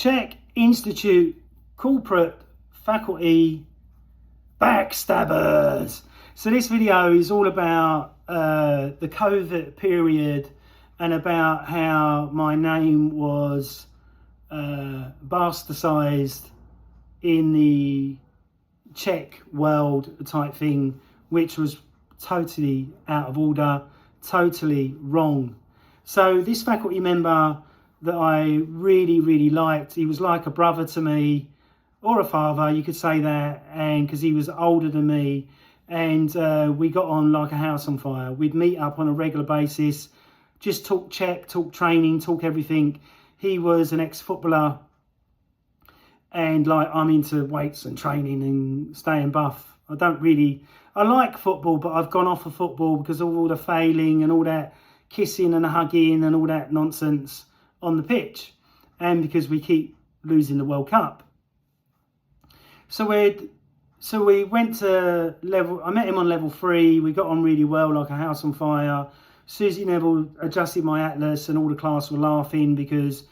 C.H.E.K Institute corporate faculty backstabbers. So this video is all about the COVID period and about how my name was bastardized in the Czech world type thing, which was totally out of order, totally wrong. So this faculty member that I really liked, he was like a brother to me, or a father, you could say that, and because he was older than me, and we got on like a house on fire. We'd meet up on a regular basis, just talk Czech, talk training, talk everything. He was an ex-footballer, and like I'm into weights and training and staying buff. I like football, but I've gone off of football because of all the failing and all that kissing and hugging and all that nonsense on the pitch, and because we keep losing the World Cup. So we went to level, I met him on level 3, we got on really well like a house on fire. Susie Neville adjusted my atlas and all the class were laughing because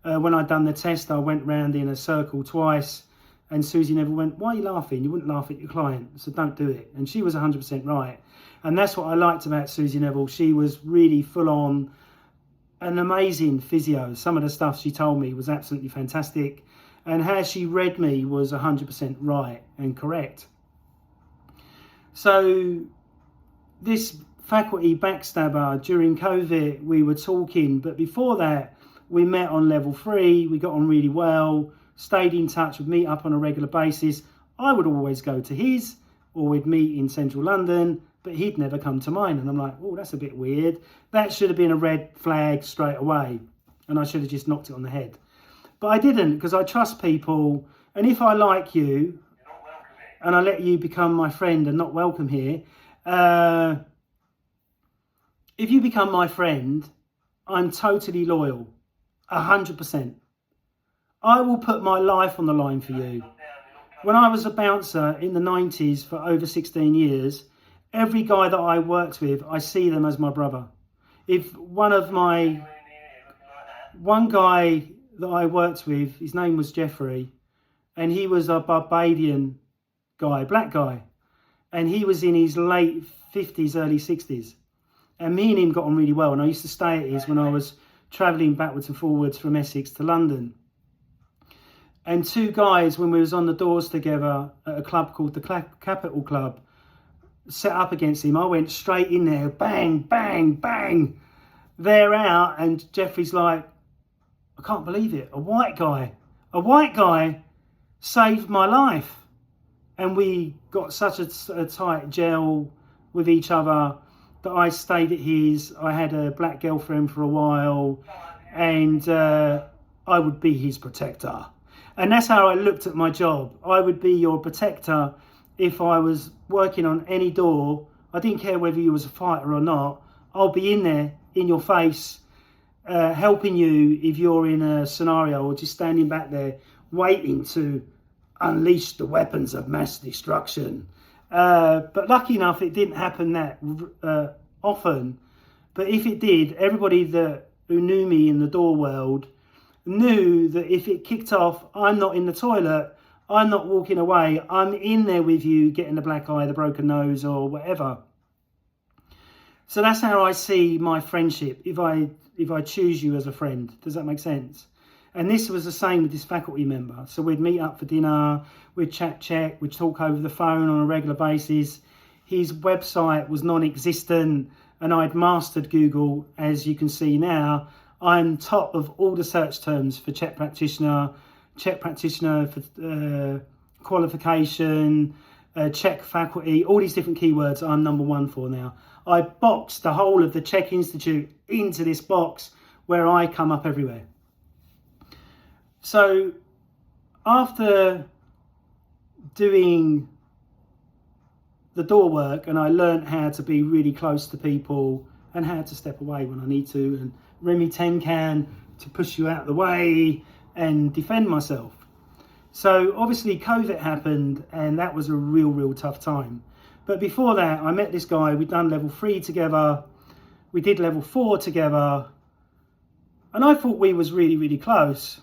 when I'd done the test I went round in a circle twice, and Susie Neville went, "Why are you laughing? You wouldn't laugh at your client, so don't do it." And she was 100% right. And that's what I liked about Susie Neville. She was really full on, an amazing physio. Some of the stuff she told me was absolutely fantastic, and how she read me was 100% right and correct. So this faculty backstabber, during COVID we were talking, but before that we met on level 3, we got on really well, stayed in touch, would meet up on a regular basis. I would always go to his, or we'd meet in central London, but he'd never come to mine. And I'm like, oh, that's a bit weird. That should have been a red flag straight away, and I should have just knocked it on the head. But I didn't, because I trust people, and if I like you and I let you become my friend and not welcome here, if you become my friend, I'm totally loyal, 100%. I will put my life on the line for you. When I was a bouncer in the 90s for over 16 years, every guy that I worked with, I see them as my brother. If one guy that I worked with, his name was Jeffrey, and he was a Barbadian guy, black guy, and he was in his late 50s, early 60s, and me and him got on really well, and I used to stay at his when I was travelling backwards and forwards from Essex to London. And two guys, when we was on the doors together at a club called the Capital Club, set up against him. I went straight in there, bang, bang, bang. They're out, and Jeffrey's like, I can't believe it. A white guy saved my life. And we got such a tight gel with each other that I stayed at his. I had a black girlfriend for a while, and I would be his protector. And that's how I looked at my job. I would be your protector if I was working on any door. I didn't care whether you was a fighter or not. I'll be in there, in your face, helping you if you're in a scenario, or just standing back there waiting to unleash the weapons of mass destruction. But lucky enough, it didn't happen that often. But if it did, everybody who knew me in the door world knew that if it kicked off, I'm not in the toilet, I'm not walking away, I'm in there with you getting the black eye, the broken nose, or whatever. So that's how I see my friendship, if I choose you as a friend. Does that make sense? And this was the same with this faculty member. So we'd meet up for dinner, we'd chat, we'd talk over the phone on a regular basis. His website was non-existent, and I'd mastered Google, as you can see now. I'm top of all the search terms for Czech practitioner for qualification, Czech faculty, all these different keywords I'm number 1 for now. I boxed the whole of the C.H.E.K Institute into this box where I come up everywhere. So after doing the door work, and I learned how to be really close to people and how to step away when I need to, and Remy Tenkan to push you out of the way and defend myself. So obviously COVID happened, and that was a real tough time. But before that, I met this guy. We'd done level 3 together, we did level 4 together, and I thought we was really close.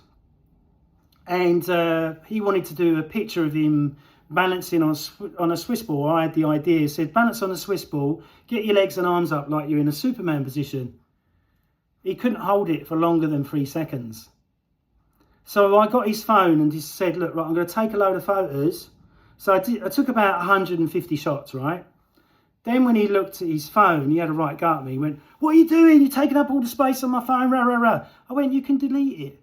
And he wanted to do a picture of him balancing on a Swiss ball. I had the idea, said balance on a Swiss ball, get your legs and arms up like you're in a Superman position. He couldn't hold it for longer than 3 seconds. So I got his phone and just said, look, right, I'm going to take a load of photos. So I took about 150 shots, right? Then when he looked at his phone, he had a right go at me. He went, what are you doing? You're taking up all the space on my phone, rah, rah, rah. I went, you can delete it.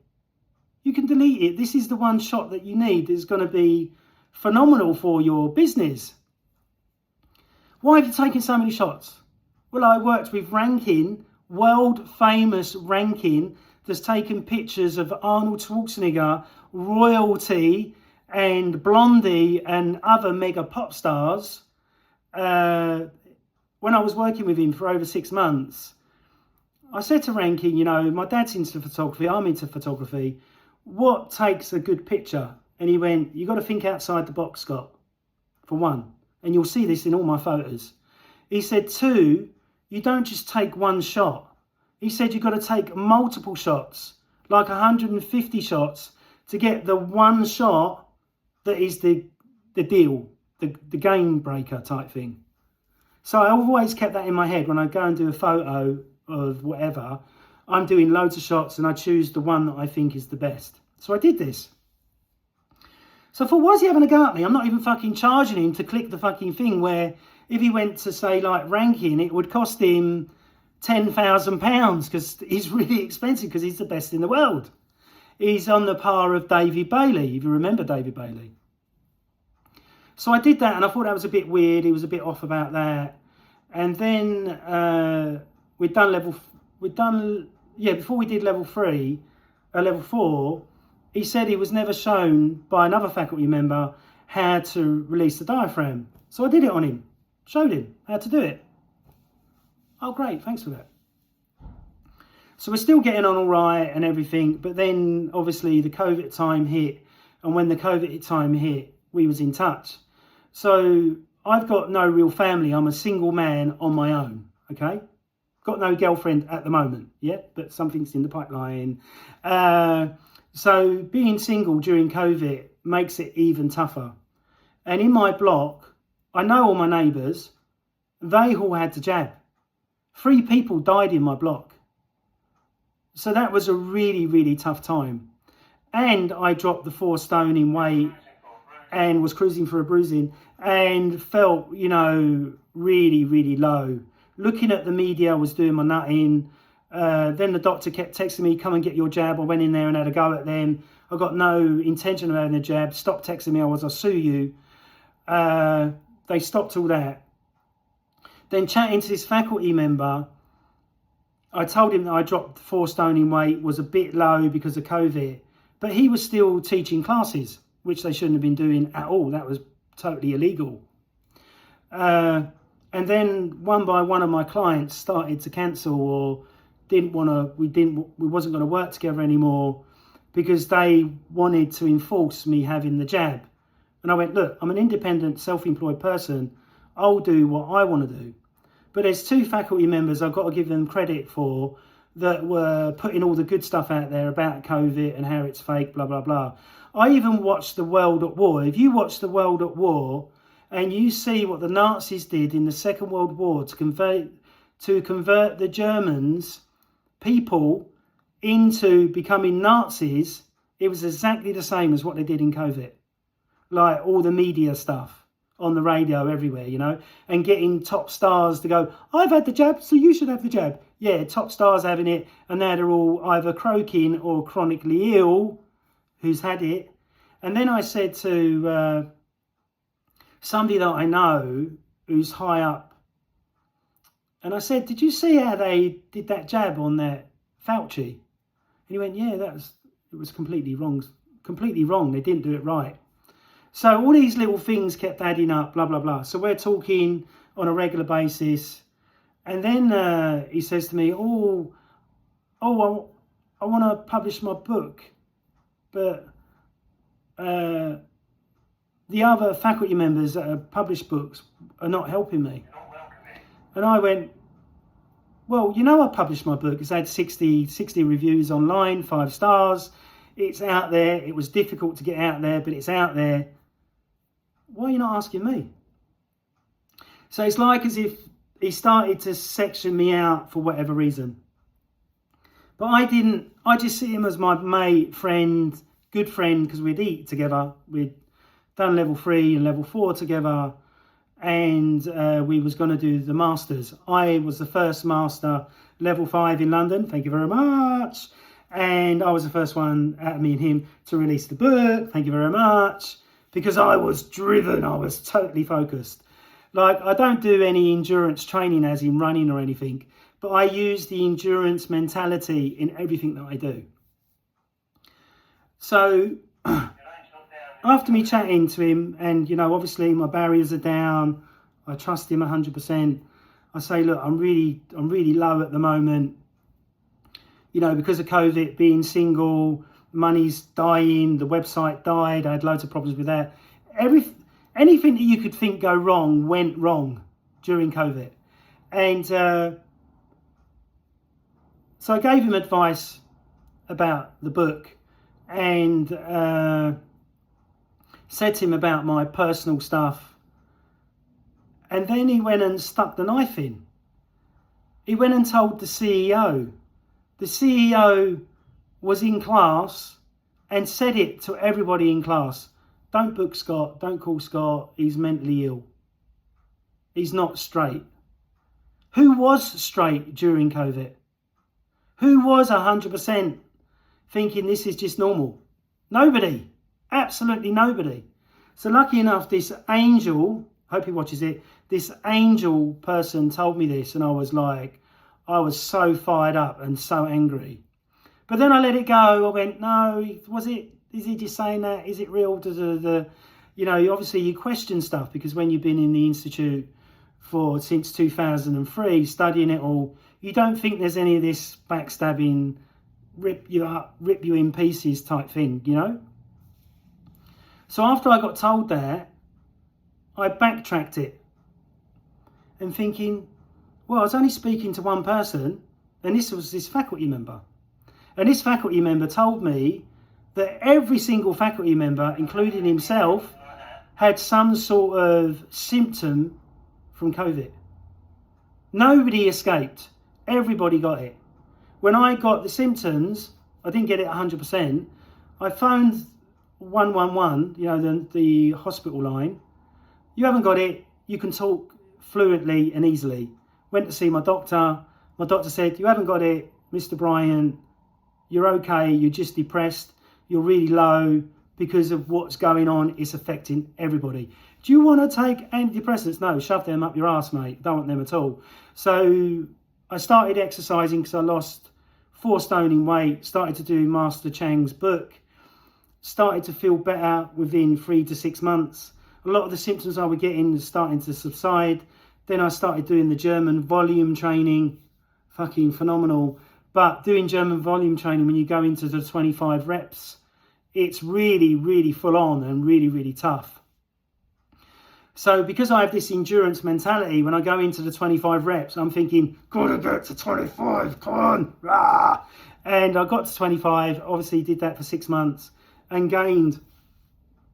You can delete it. This is the one shot that you need that's going to be phenomenal for your business. Why have you taken so many shots? Well, I worked with Rankin, world famous Rankin, that's taken pictures of Arnold Schwarzenegger, royalty, and Blondie and other mega pop stars. When I was working with him for over 6 months, I said to Rankin, you know, my dad's into photography, I'm into photography. What takes a good picture? And he went, you got to think outside the box, Scott, for one. And you'll see this in all my photos. He said, 2, you don't just take one shot. He said, you've got to take multiple shots, like 150 shots, to get the one shot that is the deal, the game breaker type thing. So I always kept that in my head when I go and do a photo of whatever. I'm doing loads of shots and I choose the one that I think is the best. So I did this. So I thought, why is he having a go at me? I'm not even fucking charging him to click the fucking thing where if he went to say like Rankin, it would cost him £10,000 because he's really expensive because he's the best in the world. He's on the par of David Bailey, if you remember David Bailey. So I did that and I thought that was a bit weird. He was a bit off about that. And then before we did level 4, he said he was never shown by another faculty member how to release the diaphragm. So I did it on him, showed him how to do it. Oh, great, thanks for that. So we're still getting on all right and everything, but then obviously the COVID time hit, and when the COVID time hit, we was in touch. So I've got no real family. I'm a single man on my own, okay? Got no girlfriend at the moment, yeah, but something's in the pipeline. So being single during COVID makes it even tougher. And in my block, I know all my neighbours, they all had the jab. 3 people died in my block. So that was a really, really tough time. And I dropped the 4 stone in weight and was cruising for a bruising and felt, you know, really, really low. Looking at the media, I was doing my nutting. Then the doctor kept texting me, come and get your jab. I went in there and had a go at them. I got no intention of having a jab. Stop texting me, I'll sue you. They stopped all that. Then chatting to this faculty member, I told him that I dropped 4 stone in weight, was a bit low because of COVID, but he was still teaching classes, which they shouldn't have been doing at all. That was totally illegal. And then one by one of my clients started to cancel or we wasn't going to work together anymore because they wanted to enforce me having the jab. And I went, look, I'm an independent, self-employed person. I'll do what I want to do. But there's 2 faculty members I've got to give them credit for that were putting all the good stuff out there about COVID and how it's fake, blah, blah, blah. I even watched The World at War. If you watch The World at War and you see what the Nazis did in the Second World War to convert the Germans, people, into becoming Nazis, it was exactly the same as what they did in COVID. Like all the media stuff on the radio everywhere, you know, and getting top stars to go, I've had the jab, so you should have the jab. Yeah, top stars having it, and now they're all either croaking or chronically ill, who's had it. And then I said to somebody that I know who's high up, and I said, did you see how they did that jab on that Fauci? And he went, yeah, it was completely wrong. Completely wrong. They didn't do it right. So all these little things kept adding up, blah, blah, blah. So we're talking on a regular basis. And then he says to me, I want to publish my book. But the other faculty members that have published books are not helping me. And I went, well, you know, I published my book. It's had 60 reviews online, 5 stars. It's out there. It was difficult to get out there, but it's out there. Why are you not asking me? So it's like as if he started to section me out for whatever reason. But I didn't. I just see him as my mate, friend, good friend, because we'd eat together. We'd done level 3 and level 4 together. And we was going to do the masters. I was the first master, level 5 in London. Thank you very much. And I was the first one out of me and him to release the book. Thank you very much. Because I was driven. I was totally focused. Like, I don't do any endurance training as in running or anything, but I use the endurance mentality in everything that I do. So after me chatting to him, and, you know, obviously my barriers are down, I trust him 100%. I say, look, I'm really low at the moment. You know, because of COVID, being single, money's dying, the website died, I had loads of problems with that. Anything that you could think go wrong went wrong during COVID. And so I gave him advice about the book and said to him about my personal stuff. And then he went and stuck the knife in. He went and told the CEO. The CEO was in class and said it to everybody in class. Don't book Scott, don't call Scott, he's mentally ill. He's not straight. Who was straight during COVID? Who was 100% thinking this is just normal? Nobody. Absolutely nobody. So lucky enough, this angel, hope he watches it, this angel person told me this, and I was like, I was so fired up and so angry. But then I let it go. I went, no, is he just saying that? Is it real? You know, obviously you question stuff, because when you've been in the Institute since 2003, studying it all, you don't think there's any of this backstabbing, rip you up, rip you in pieces type thing, you know? So after I got told that, I backtracked it and thinking, well, I was only speaking to one person, and this was this faculty member. And this faculty member told me that every single faculty member, including himself, had some sort of symptom from COVID. Nobody escaped. Everybody got it. When I got the symptoms, I didn't get it 100%. I phoned 111, you know, the hospital line. You haven't got it. You can talk fluently and easily. Went to see my doctor. My doctor said, you haven't got it, Mr. Bryant. You're okay. You're just depressed. You're really low because of what's going on. It's affecting everybody. Do you want to take antidepressants? No, shove them up your ass, mate. Don't want them at all. So I started exercising because I lost 4 stone in weight, started to do Master Chang's book, started to feel better within 3 to 6 months. A lot of the symptoms I was getting was starting to subside. Then I started doing the German volume training, fucking phenomenal. But doing German volume training, when you go into the 25 reps, it's really, really full on and really, really tough. So because I have this endurance mentality, when I go into the 25 reps, I'm thinking, gotta get to 25, come on. Rah! And I got to 25, obviously did that for 6 months and gained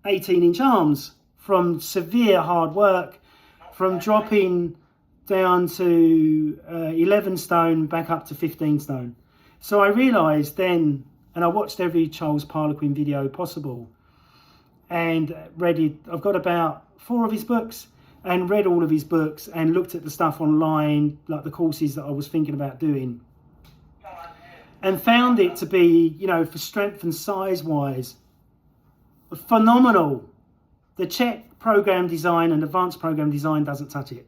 18-inch arms from severe hard work, from dropping down to 11 stone back up to 15 stone. So I realised then, and I watched every Charles Harlequin video possible and read it. I've got about 4 of his books and read all of his books and looked at the stuff online, like the courses that I was thinking about doing, and found it to be, you know, for strength and size wise, phenomenal. The Chek program design and advanced program design doesn't touch it.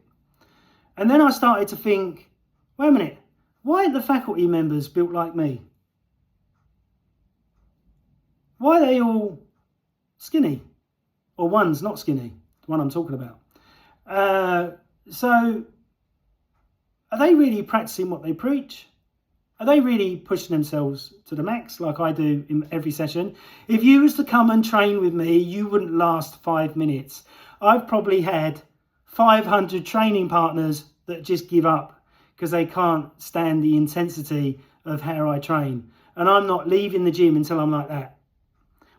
And then I started to think, wait a minute, why are the faculty members built like me? Why are they all skinny? Or one's not skinny, the one I'm talking about. So are they really practicing what they preach? Are they really pushing themselves to the max like I do in every session? If you was to come and train with me, you wouldn't last 5 minutes. I've probably had 500 training partners that just give up because they can't stand the intensity of how I train. And I'm not leaving the gym until I'm like that.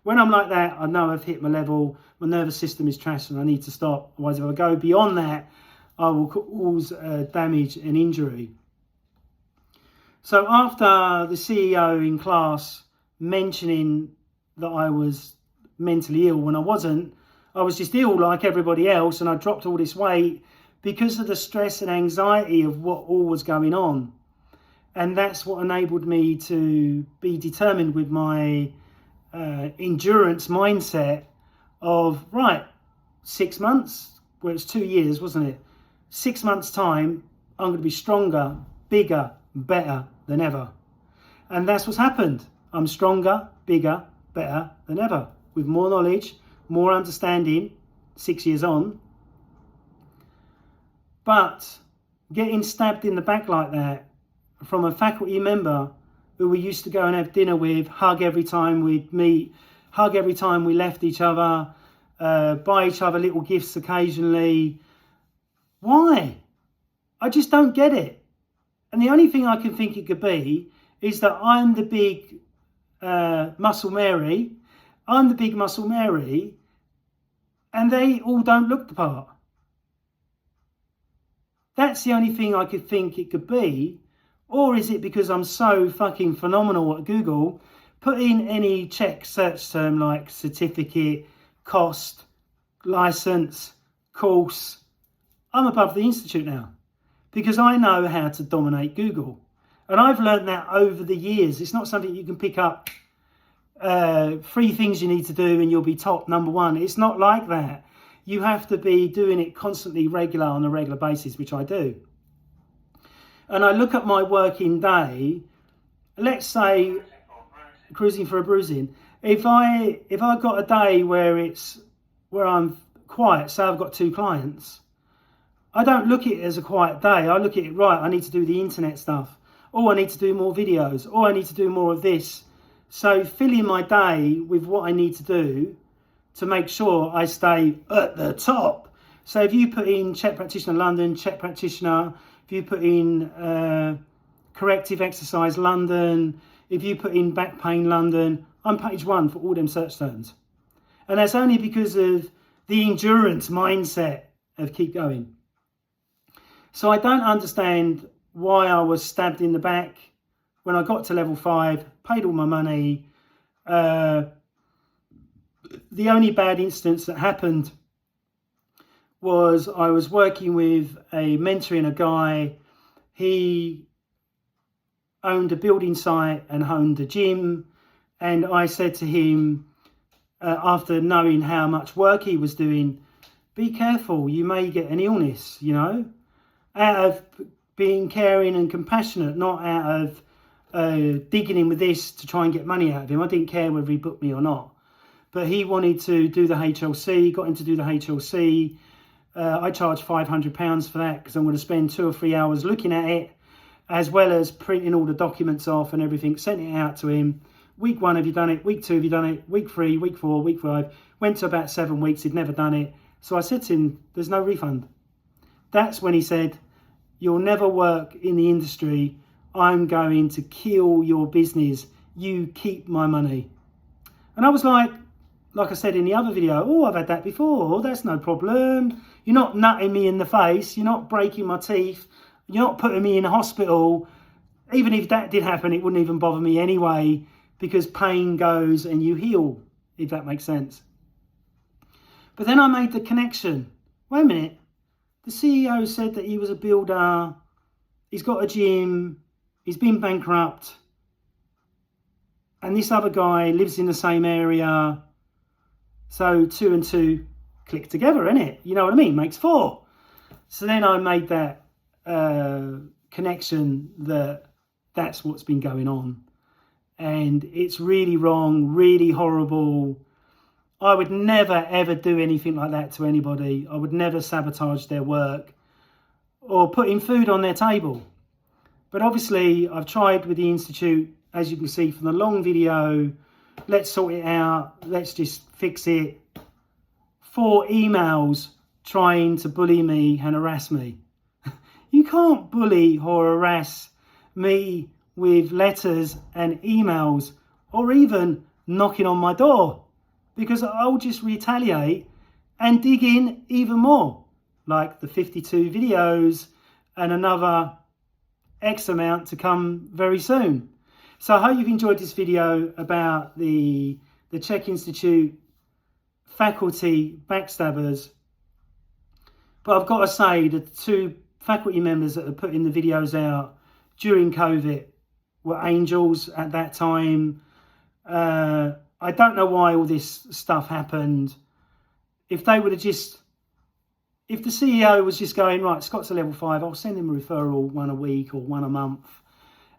When I'm like that, I know I've hit my level, my nervous system is trashed and I need to stop. Otherwise, if I go beyond that, I will cause damage and injury. So after the CEO in class mentioning that I was mentally ill when I wasn't, I was just ill like everybody else, and I dropped all this weight because of the stress and anxiety of what all was going on. And that's what enabled me to be determined with my endurance mindset of, right, 6 months, well, it's 2 years, wasn't it? 6 months time, I'm going to be stronger, bigger, better than ever. And that's what's happened. I'm stronger, bigger, better than ever, with more knowledge, more understanding, 6 years on. But getting stabbed in the back like that from a faculty member who we used to go and have dinner with, hug every time we'd meet, hug every time we left each other, buy each other little gifts occasionally. Why? I just don't get it. And the only thing I can think it could be is that I'm the big Muscle Mary. I'm the big Muscle Mary, and they all don't look the part. That's the only thing I could think it could be. Or is it because I'm so fucking phenomenal at Google? Put in any Czech search term like certificate, cost, license, course. I'm above the Institute now because I know how to dominate Google. And I've learned that over the years. It's not something you can pick up 3 things you need to do and you'll be top number 1. It's not like that. You have to be doing it constantly, regular, on a regular basis, which I do. And I look at my working day, let's say cruising for a bruising. If I got a day where I'm quiet, say I've got 2 clients, I don't look at it as a quiet day. I look at it, right, I need to do the internet stuff. Oh, I need to do more videos. Oh, I need to do more of this. So filling my day with what I need to do to make sure I stay at the top. So if you put in Czech Practitioner London, Czech Practitioner, if you put in corrective exercise London, if you put in back pain London, I'm page 1 for all them search terms. And that's only because of the endurance mindset of keep going. So I don't understand why I was stabbed in the back when I got to level 5, paid all my money. The only bad instance that happened was I was working with a mentoring a guy. He owned a building site and owned a gym. And I said to him, after knowing how much work he was doing, be careful, you may get an illness, you know, out of being caring and compassionate, not out of digging in with this to try and get money out of him. I didn't care whether he booked me or not. But he wanted to do the HLC, got him to do the HLC. I charged £500 for that because I'm going to spend 2 or 3 hours looking at it, as well as printing all the documents off and everything, sent it out to him. Week 1, have you done it? Week 2, have you done it? Week 3, week 4, week 5. Went to about 7 weeks, he'd never done it. So I said to him, there's no refund. That's when he said, you'll never work in the industry. I'm going to kill your business. You keep my money. And I was like I said in the other video, oh, I've had that before. That's no problem. You're not nutting me in the face. You're not breaking my teeth. You're not putting me in a hospital. Even if that did happen, it wouldn't even bother me anyway, because pain goes and you heal, if that makes sense. But then I made the connection. Wait a minute. The CEO said that he was a builder. He's got a gym. He's been bankrupt. And this other guy lives in the same area. So 2 and 2 click together, innit? You know what I mean? Makes 4. So then I made that connection that that's what's been going on. And it's really wrong, really horrible. I would never, ever do anything like that to anybody. I would never sabotage their work or putting food on their table. But obviously, I've tried with the Institute, as you can see from the long video. Let's sort it out. Let's just fix it. 4 emails trying to bully me and harass me. You can't bully or harass me with letters and emails or even knocking on my door. because I'll just retaliate and dig in even more, like the 52 videos and another X amount to come very soon. So I hope you've enjoyed this video about the C.H.E.K Institute faculty backstabbers. But I've got to say, the two faculty members that are putting the videos out during COVID were angels at that time. I don't know why all this stuff happened. If they would have just, if the CEO was just going, right, Scott's a level 5, I'll send him a referral, one a week or one a month,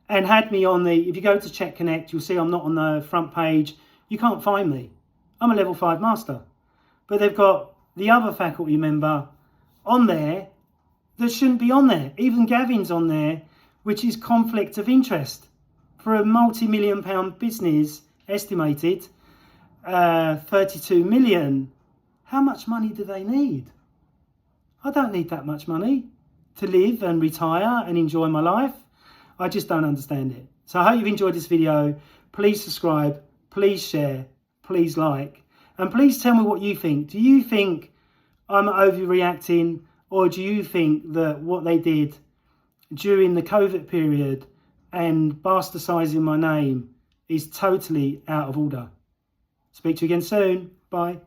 and had me on the, if you go to Chek Connect, you'll see I'm not on the front page. You can't find me. I'm a level 5 master. But they've got the other faculty member on there that shouldn't be on there. Even Gavin's on there, which is conflict of interest. For a multi-million-pound business, estimated, 32 million, how much money do they need? I don't need that much money to live and retire and enjoy my life. I just don't understand it. So I hope you've enjoyed this video. Please subscribe, please share, please like, and please tell me what you think. Do you think I'm overreacting, or do you think that what they did during the COVID period and bastardizing my name is totally out of order? Speak to you again soon. Bye.